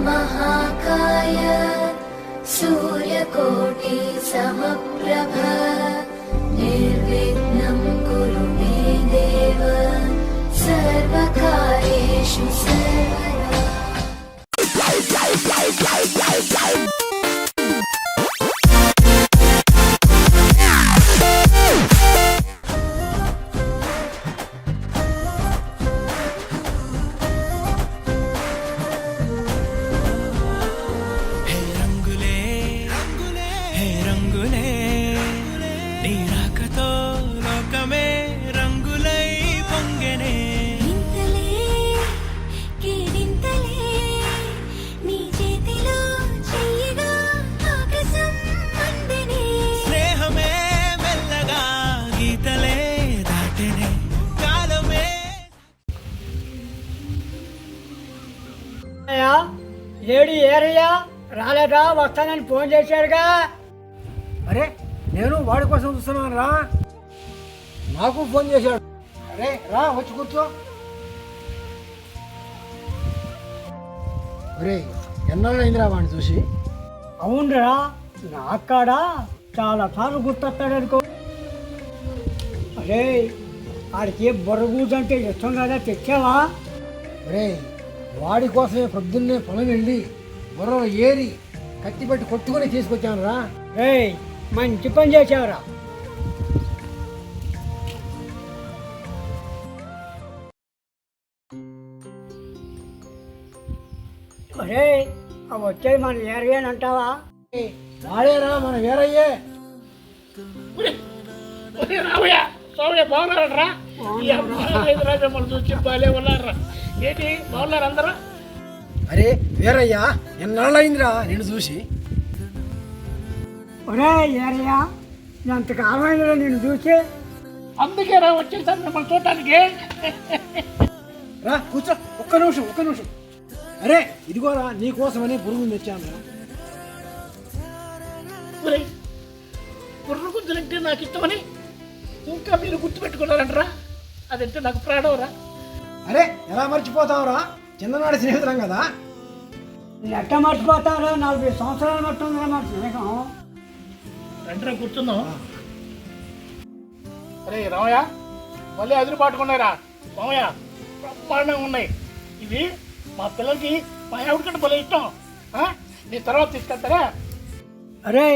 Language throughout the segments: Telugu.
महाकाय सूर्यकोटि समप्रभ निर्विघ्नं कुरु मे देव सर्वकार्येषु सर्वदा। లేడీ ఏరయ్యా రాలేదా? వస్తానని ఫోన్ చేశారుగా. అరే నేను వాడి కోసం చూస్తున్నాను రా, నాకు ఫోన్ చేశాడు. అరే రా వచ్చి కూర్చో. అరే ఎన్నాళ్ళు అయిందిరా వాడిని చూసి? అవునరా, నాకాడ చాలా సార్లు గుర్తొస్తాడనుకో. అరే ఆడికి బొర్రగూజంటే ఇష్టం కదా, తెచ్చావా? అరే వాడి కోసమే పొద్దున్నే పొలం వెళ్ళి బుర్ర ఏరి కత్తి పెట్టి కొట్టుకుని తీసుకొచ్చాను రా. రే మంచి పని చేసావురా. అరే అవి వచ్చేది మన ఏరియానంటావా? వాడేరా మన వేరయ్యే. బాగున్నారా? మిమ్మల్ని చూసి బాలే ఉన్నారా? ఏంటి బాగున్నారు అందరూ? అరే వేరయ్యా ఎన్నాళ్ళు అయిందిరా నేను చూసి? ఒరే ఏరయ్యా ఎంతకాలం అయిందిరా నేను చూసి. అందుకే రా వచ్చేసాను మిమ్మల్ని చూడటానికి. రా కూర్చో, ఒక్క నిమిషం. అరే ఇదిగోరా నీకోసమని పురుగుని తెచ్చాను. పుర్రు గుంజలంటే నాకు ఇష్టమని ఇంకా మీరు గుర్తుపెట్టుకున్నారంటరా? అదంటే నాకు ప్రాణవరా? అరే ఎలా మర్చిపోతావురా, చిన్ననాటి స్నేహితులం కదా. ఎట్ట మర్చిపోతారా? 40 సంవత్సరాలు మట్టుందిరా మన స్నేహం. రండిరా కూర్చుందాం. అరే రామయ్య మళ్ళీ అదురు పాటుకున్నాయిరా. రామయ్య బ్రహ్మాండంగా ఉన్నాయి ఇవి. మా పిల్లలకి మా ఆవిడకంటే భలే ఇష్టం. నీ తర్వాత తీసుకెళ్తారా? అరే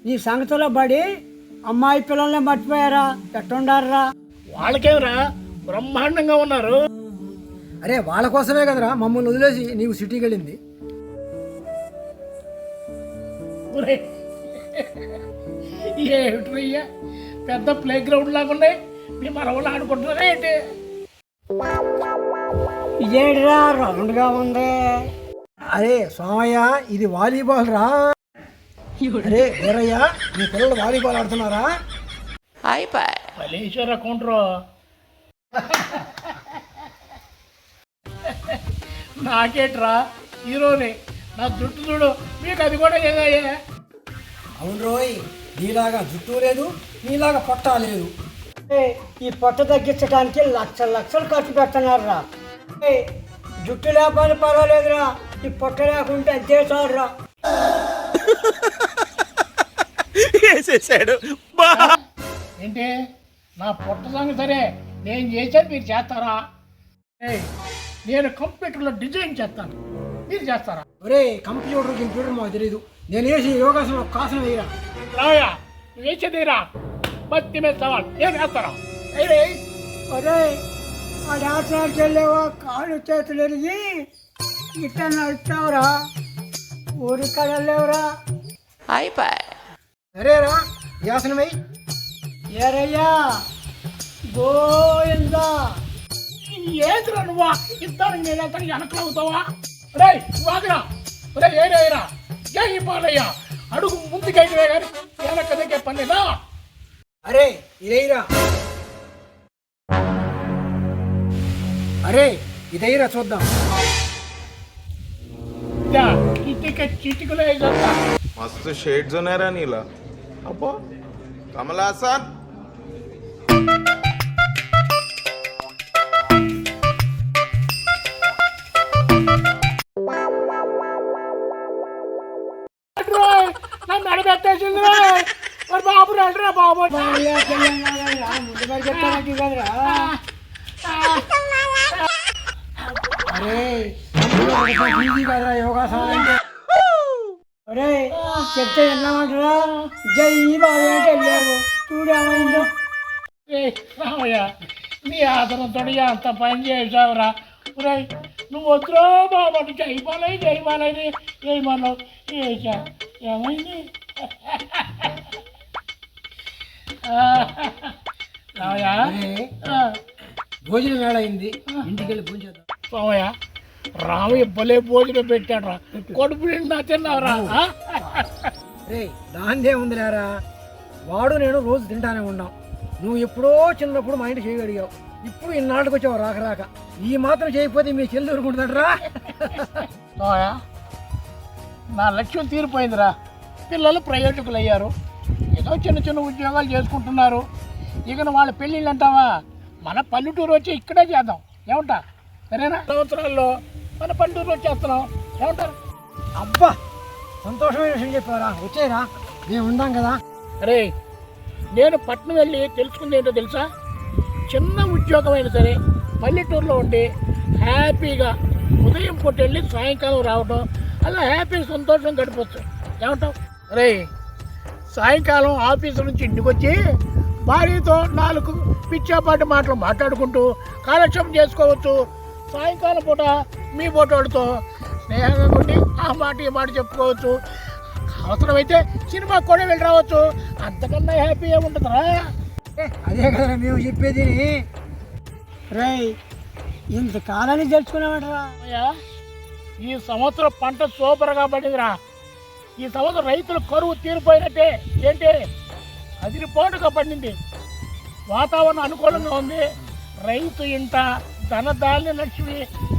నీ సంగతిలో పడి అమ్మాయి పిల్లల్ని మర్చిపోయారా? ఎట్టుండారా? వాళ్ళకేమరా బ్రహ్మాండంగా ఉన్నారు. అరే వాళ్ళ కోసమే కదరా మమ్మల్ని వదిలేసి నీవు సిటీకి వెళ్ళింది. ఏమిటయ్యా పెద్ద ప్లే గ్రౌండ్ లాగా ఉన్నాయి, మీ మనవాళ్ళు ఆడుకుంటున్నారా ఏంటి? ఇదేంటిరా రౌండ్గా ఉంది? అరే సోమయ్య ఇది వాలీబాల్ రా. అరే వేరయ్యా మీ పిల్లలు వాలీబాల్ ఆడుతున్నారా? మలేశ్వర కౌంటరు నాకేట్రా హీరోని. నా జుట్టు చూడు, మీకు అది కూడా ఏదయ్యా? అవును రోయ్, నీలాగా జుట్టు లేదు, నీలాగా పొట్ట లేదు. ఈ పొట్ట తగ్గించడానికి లక్షలు ఖర్చు పెడుతున్నారా. జుట్టు లేకపోతే పర్వాలేదురా, ఈ పొట్ట లేకుంటే అంతే చాలురా. ఏంటి నా పొట్ట సంగతి సరే, నేను చేసేది మీరు చేస్తారా? నేను కంప్యూటర్లో డిజైన్ చేస్తాను, మీరు చేస్తారా? ఒరే కంప్యూటర్ మాకు తెలియదు. నేను వేసి యోగాసనం కాసన వేయరా. రావయ్యా నువ్వు వేసేదిరా, బత్తి మీద సవాల్ నేను వేస్తారా? అరే ఆ డాక్టర్కి వెళ్ళేవా, కాళ్ళు చేతులు ఎరిగి ఇట్ట నడుస్తావురా, ఊరి కడలేవురా. సరేరా వ్యాసనం వేయి. ఏరయ్యా గోయిందా. ఏంద్రా నువ్వా ఇద్దరు నేనంతా వెనకలవుతావా? రే వాగరా, రే ఏరేరా, జై బాలయ్య. అడుగు ముందుకైతే కానీ వెనక దగ్గర పనిదా. అరే ఇదేరా, అరే ఇదైరా చూద్దాం. चिटिकले मस्त शेड जो नाही राणीला अप्पा कमला हसन ఏమైందిరా మరి బాబు రండిరా బాబు ముందు మరి చెప్తానంటే కదరా. అరే ఈజీ కదరా యోగాసనం అంటే. ఒరే చెప్తే విన్నామంటారా? జై బాబు అంటే వెళ్ళారు చూడు ఏమైందో. రామయ్య నీ ఆదరంతో అంత పని చేసావురా. ఒరే నువ్వు వద్దురా బాబు అంటే జైబాలని ఏమన్నావు చేసా ఏమైంది రామయ్య భోజనం వేళ అయింది, ఇంటికి వెళ్ళి భోజనం చేద్దాం. రామయ్య రామయ్య భలే భోజనం పెట్టాడు రా. కొడుపు నిండా తిన్నావురా. రే దాందే ఉంది లేరా, వాడు నేను రోజు తింటానే ఉన్నాం. నువ్వు ఎప్పుడో చిన్నప్పుడు మా ఇంటి చేయగలిగావు, ఇప్పుడు ఇన్నాళ్ళకి వచ్చావు రాక. ఈ మాత్రం చేయకపోతే మీ చెల్లి ఊరుకుంటుందటరా. రామయ్య నా లక్ష్యం తీరిపోయిందిరా. పిల్లలు ప్రయోజకులు అయ్యారు, ఏదో చిన్న చిన్న ఉద్యోగాలు చేసుకుంటున్నారు. ఇక వాళ్ళ పెళ్ళిళ్ళు అంటావా, మన పల్లెటూరు వచ్చి ఇక్కడే చేద్దాం ఏమంటా? సరేనా? సంవత్సరాల్లో మన పల్లెటూరు వచ్చేస్తున్నాం ఏమంటారు? అబ్బా సంతోషమైన విషయం చెప్పారా, వచ్చేరా మేము ఉందాం కదా. అరే నేను పట్నం వెళ్ళి తెలుసుకుంది ఏంటో తెలుసా? చిన్న ఉద్యోగం అయినా సరే పల్లెటూరులో ఉండి హ్యాపీగా ఉదయం పూట వెళ్ళి సాయంకాలం రావడం, అలా హ్యాపీగా సంతోషం గడిపొచ్చు ఏమంటావు? అరే సాయంకాలం ఆఫీసు నుంచి ఇంటికి వచ్చి భార్యతో 4 పిచ్చాపాటి మాటలు మాట్లాడుకుంటూ కాలక్షేపం చేసుకోవచ్చు. సాయంకాలం పూట మీ పోటోళ్ళతో స్నేహంగా ఉండి ఆ మాట ఈ మాట చెప్పుకోవచ్చు. అవసరమైతే సినిమాకి కూడా వెళ్ళి రావచ్చు. అంతకన్నా హ్యాపీ ఏముంటుందిరా? అదే కదా మేము చెప్పేది. రే ఇంతకాలాన్ని తెలుసుకున్నామంటారా? అయ్యా ఈ సంవత్సరం పంట సూపర్గా పడిందిరా. ఈ సంవత్సరం రైతులు కరువు తీరిపోయినట్టే. ఏంటి అదిరిపోటుగా పండింది, వాతావరణం అనుకూలంగా ఉంది. రైతు ఇంట ధనధాన్య లక్ష్మి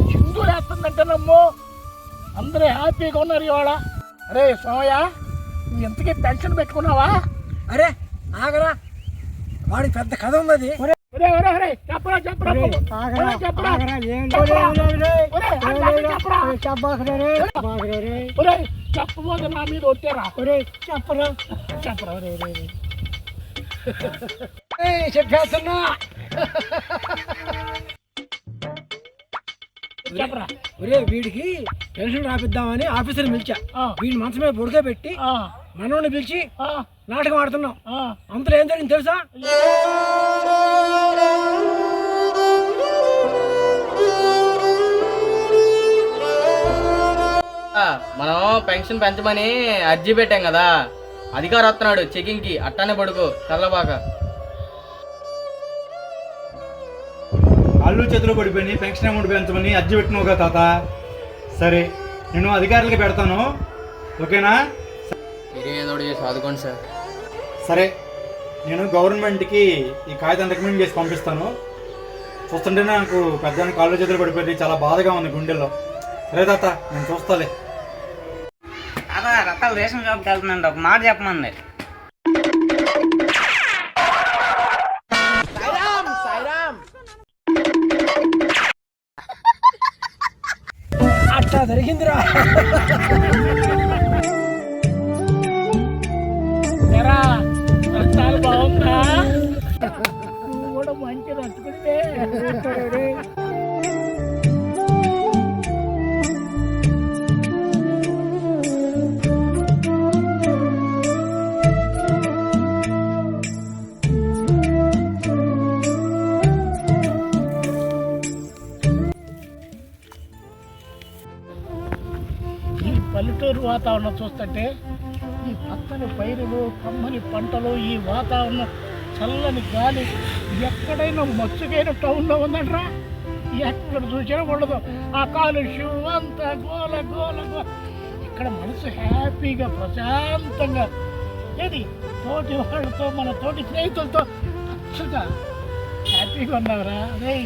చిందులేస్తుందంటే నమ్ము అందరూ హ్యాపీగా ఉన్నారు ఇవాళ. అరే సోమయ్య నువ్వు ఇంతకీ పెన్షన్ పెట్టుకున్నావా? అరే ఆగరా, వాడికి పెద్ద కథ ఉన్నది. చెప్పరా చెప్పరా ఆగరా, చెప్పరా ఆగరా, ఏం చెప్పబోదు నా మీద వచ్చారా? చెప్పరా చెప్పరా చెప్పేస్తున్నా. చెప్పరా ఒరే వీడికి పెన్షన్ రాపిద్దామని ఆఫీసర్ని పిలిచా. వీడి మనసు మీద బుడక పెట్టి మనోడిని పిలిచి నాటకం ఆడుతున్నాం. అంతలో ఏం జరిగింది తెలుసా? మనం పెన్షన్ పెంచమని అర్జీ పెట్టాం కదా, అధికారి వస్తున్నాడు చెకింగ్కి. అట్టానే పడుకో కళ్ళబాక. కాళ్ళు చేతులు పడిపోయి పెన్షన్ అమౌంట్ పెంచమని అర్జీ పెట్టినావు కదా తాత. సరే నేను అధికారులకి పెడతాను, ఓకేనా? మీరే ఏదో ఒకటి చేసి ఆదుకోండి సార్. సరే నేను గవర్నమెంట్కి ఈ కాగితం రికమెండ్ చేసి పంపిస్తాను. చూస్తుంటేనే నాకు పెద్ద కాళ్ళు చేతులు పడిపోయి చాలా బాధగా ఉంది గుండెల్లో. సరే తాత నేను చూస్తాలే. తాత రత్తాలు రేషన్ షాప్కి వెళ్తుందండి, ఒక మాట చెప్పమంది. అట్టా జరిగిందిరా. ఎరా రక్తాలు బాగుందా? నువ్వు కూడా మంచి రచ్చుకుంటే పల్లెటూరు వాతావరణం చూస్తుంటే ఈ పచ్చని పైరులు, కమ్మని పంటలు, ఈ వాతావరణం, చల్లని గాలి ఎక్కడైనా మచ్చుకైన టౌన్లో ఉందంటారా? ఎక్కడ చూసినా ఉండదు. ఆ కాలుష్యం అంతా గోల గోల గోల. ఇక్కడ మనసు హ్యాపీగా ప్రశాంతంగా ఏది తోటి వాళ్ళతో మన తోటి స్నేహితులతో అచ్చగా హ్యాపీగా ఉన్నావురా. అదే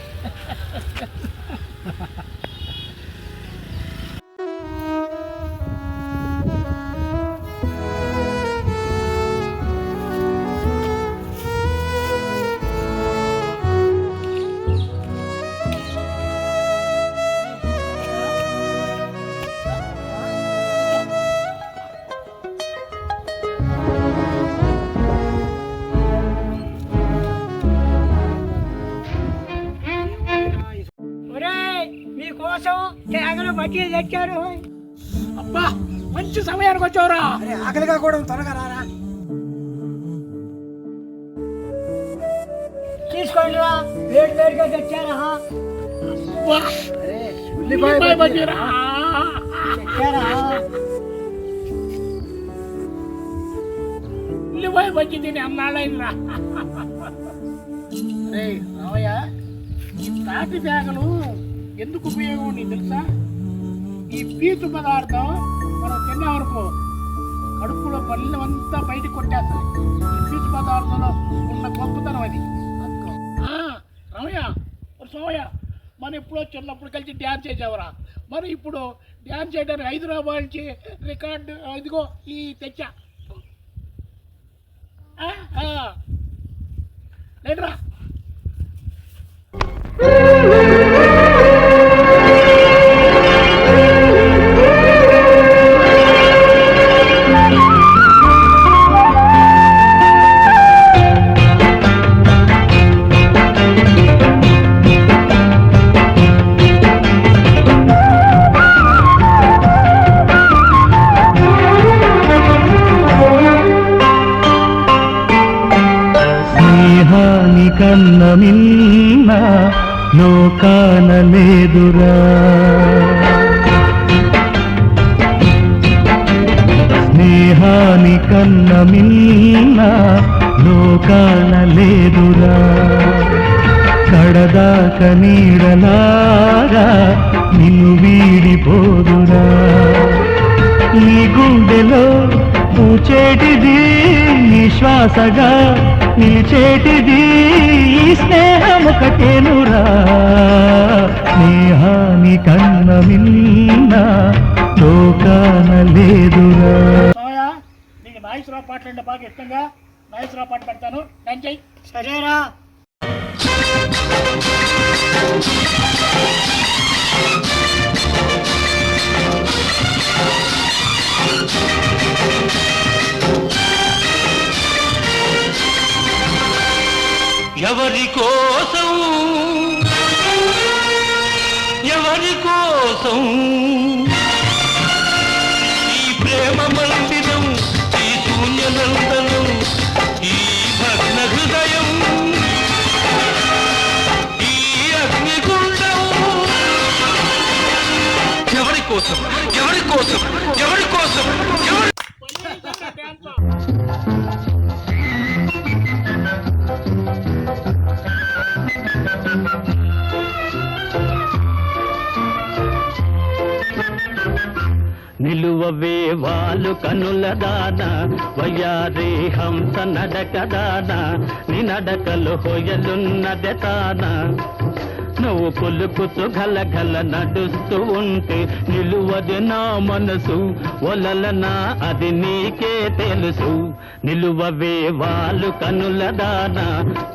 కోసం తేగలు బజ్జీలు తెచ్చారు. అబ్బా మంచి సమయానికి వచ్చావురా. అరే ఆకలిగా కూడా త్వరగా రారా. తీసుకోండి రా, వేడి వేడిగా తెచ్చారా. వా, ఉల్లిపాయ బజ్జీరా. తెచ్చారా. ఉల్లిపాయ బజ్జీ తిని అన్నాళ్ళైందిరా. రే రావయ్య, ఈ తాటి తేగలు ఎందుకు ఉపయోగం నీకు తెలుసా? ఈ పీచు పదార్థం మనం తిన్నామనుకో కడుపులో పళ్ళంతా బయటకు కొట్టేస్తాయి. ఈ పీచు పదార్థంలో ఉన్న గొప్పతనం అది. రమయ్య సోమయ్య, మనం ఎప్పుడో చిన్నప్పుడు కలిసి డ్యాన్స్ చేసావురా. మరి ఇప్పుడు డ్యాన్స్ చేయడానికి హైదరాబాద్ నుంచి రికార్డు ఇదిగో ఈ తెచ్చా. లేదురా. కన్న మిన్న లోకాన లేదురా, స్నేహాని కన్న మిన్న లోకాన లేదురా, కడదాక నీడలాగా నిన్ను వీడిపోదురా, నీ గుండెలో పూచేటిది నీ శ్వాసగా నిలిచేటిది ఈ స్నేహముకటేనురా, స్నేహాని కన్న మిన్న లోకాన లేదురా. నీకు నాగేశ్వరరావు పాటలు అంటే బాగా ఇష్టంగా నాగేశ్వరరావు పాట పెడతాను, డాన్స్ చెయ్యి. సరేరా. ఎవరి కోసం ఎవరి కోసం ఈ ప్రేమ మందిరం, ఈ శూన్యనందనం, ఈ భగ్న హృదయం, ఈ అగ్నిగుండం, ఎవరి కోసం ఎవరి కోసం ఎవరి కోసం ఎవరి నిలువవే వాళ్ళు కనుల దాన వయ్యారే హంస నడకదాన, నీ నడకలు హొయలున్నదే తాన, నువ్వు పులుకుతూ గలగల నడుస్తూ ఉంటే నిలువది నా మనసు ఒలలనా అది నీకే తెలుసు. నిలువవే వాళ్ళు కనుల దాన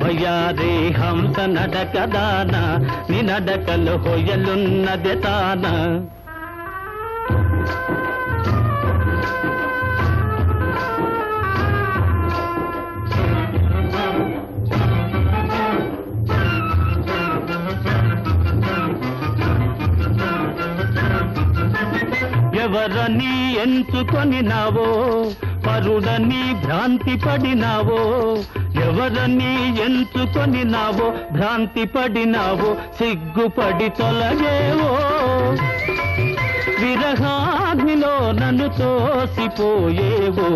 వయ్యారే హంస నడకదాన, నీ నడకలు హొయలున్నదే తాన. ఎవరని ఎంచుకొని నావో పరుడని భ్రాంతి పడినావో, ఎవరని ఎంచుకొని నావో భ్రాంతి పడినావో, సిగ్గుపడి తొలగేవో విరహాగ్నిలో నన్ను తోసిపోయేవో,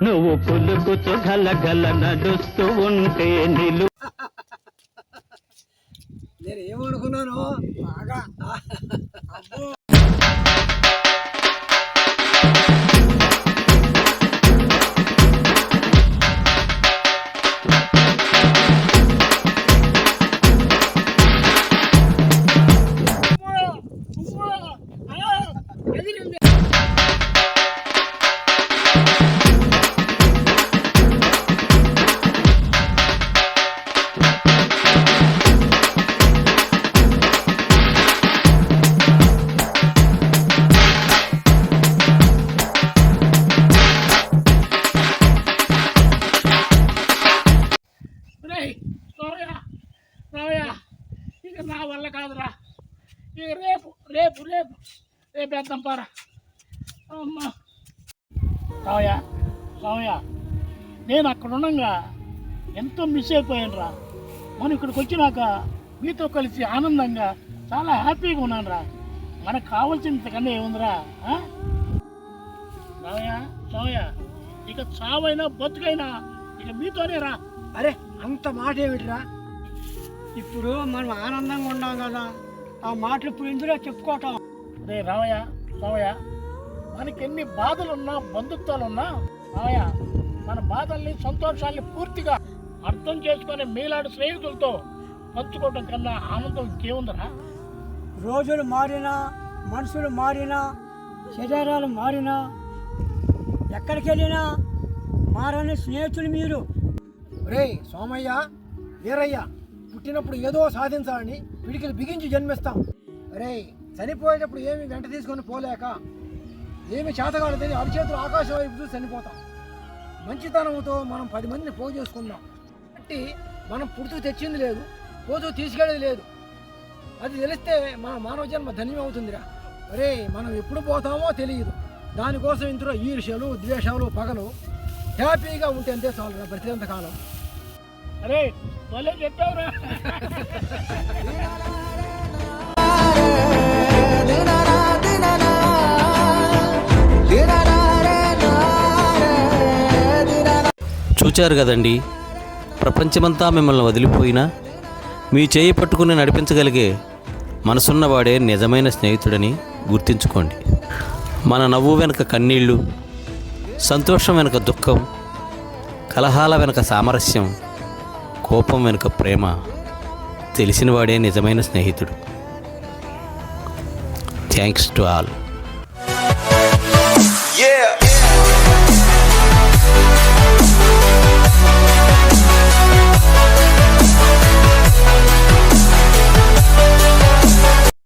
నువ్వు పులుకుతూ గలగల నడుస్తూ ఉంటే నిలు. నేను ఏమనుకున్నాను బాగా ఇక నా వల్ల కాదురా. ఇక రేపు రేపు రేపు రేపు వేద్దాం పారా. అమ్మా సామయ్య నేను అక్కడ ఉండగా ఎంతో మిస్ అయిపోయాను రా. మనం ఇక్కడికి వచ్చినాక మీతో కలిసి ఆనందంగా చాలా హ్యాపీగా ఉన్నాను రా. మనకు కావాల్సినంత కన్నా ఏముందిరా. సామయ్య ఇక చావైనా బతుకైనా ఇక మీతోనే రా. అరే అంత మాట ఏమిటిరా? ఇప్పుడు మనం ఆనందంగా ఉన్నాం కదా, ఆ మాటలు ఇప్పుడు ఇందులో చెప్పుకోవటం. రే సామయ్య మనకి ఎన్ని బాధలున్నా బంధుత్వాలున్నా రామయ్య మన బాధల్ని సంతోషాల్ని పూర్తిగా అర్థం చేసుకునే మీలాంటి స్నేహితులతో పంచుకోవడం కన్నా ఆనందం ఇంకేముందరా. రోజులు మారినా, మనుషులు మారినా, శరీరాలు మారినా, ఎక్కడికి వెళ్ళినా మారని స్నేహితులు మీరు. రే సోమయ్య, వీరయ్య, పుట్టినప్పుడు ఏదో సాధించాలని పిడికిలు బిగించి జన్మిస్తాం. రే చనిపోయేటప్పుడు ఏమి వెంట తీసుకొని పోలేక, ఏమి చేతగాడదని అరిచేతులు ఆకాశం వైపు చూసి చనిపోతాం. మంచితనంతో మనం 10 మందిని పోగు చేసుకుందాం. కాబట్టి మనం పుడుతూ తెచ్చింది లేదు, పోతూ తీసుకెళ్ళేది లేదు. అది తెలిస్తే మన మానవ జన్మ ధన్యం అవుతుందిరా. అరే మనం ఎప్పుడు పోతామో తెలియదు. దానికోసం ఇందులో ఈర్ష్యలు, ద్వేషాలు, పగలు. హ్యాపీగా ఉంటే అంతే చాలు బ్రతికేంత కాలం. అరే వాళ్ళే చెప్పావురా. చూచారు కదండి, ప్రపంచమంతా మిమ్మల్ని వదిలిపోయినా మీ చేయి పట్టుకుని నడిపించగలిగే మనసున్నవాడే నిజమైన స్నేహితుడని గుర్తుంచుకోండి. మన నవ్వు వెనుక కన్నీళ్ళు, సంతోషం వెనుక దుఃఖం, కలహాల వెనుక సామరస్యం, కోపం వెనుక ప్రేమ తెలిసినవాడే నిజమైన స్నేహితుడు. Thanks to all. Yeah.